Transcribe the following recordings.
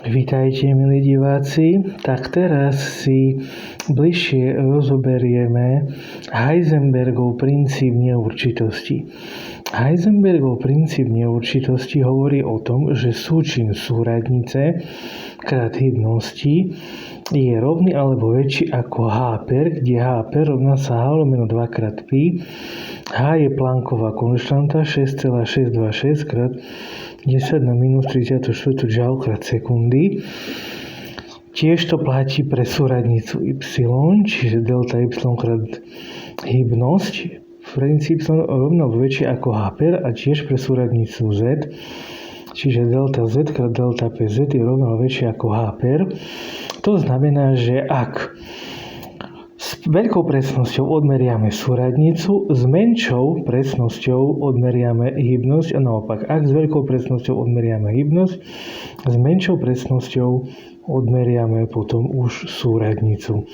Vítajte, milí diváci. Tak teraz si bližšie rozoberieme Heisenbergov princíp neurčitosti. Heisenbergov princíp neurčitosti hovorí o tom, že súčin súradnice krát hybnosti je rovný alebo väčší ako H per, kde H per rovná sa H lomeno 2 krát pi. H je Plancková konštanta 6,626 krát 10 na minus 34 joule krát sekundy. Tiež to platí pre súradnicu y, čiže delta y krát hybnosť v princípe rovná väčšie ako H per a tiež pre súradnicu z, čiže delta z krát delta pz je rovná väčšie ako H per. To znamená, že ak s veľkou presnosťou odmeriame súradnicu, s menšou presnosťou odmeriame hybnosť a naopak, ak s veľkou presnosťou odmeriame hybnosť, s menšou presnosťou odmeriame potom už súradnicu.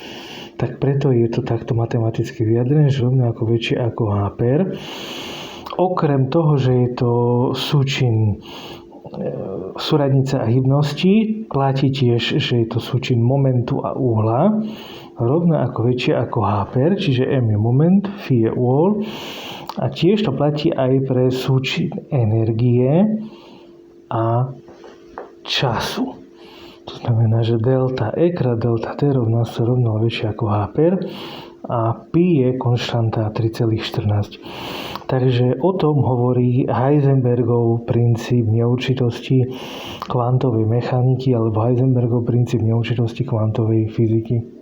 Tak preto je to takto matematicky vyjadrené, že rovná ako väčšie ako H per. Okrem toho, že je to súčin súradnica a hybnosti, platí tiež, že je to súčin momentu a uhla, rovná ako väčšie ako H per, čiže M je moment, Φ je uhol. A tiež to platí aj pre súčin energie a času. To znamená, že delta E krát delta T rovná sa rovná väčšie ako H per a pi je konštanta 3,14. Takže o tom hovorí Heisenbergov princíp neurčitosti kvantovej mechaniky alebo Heisenbergov princíp neurčitosti kvantovej fyziky.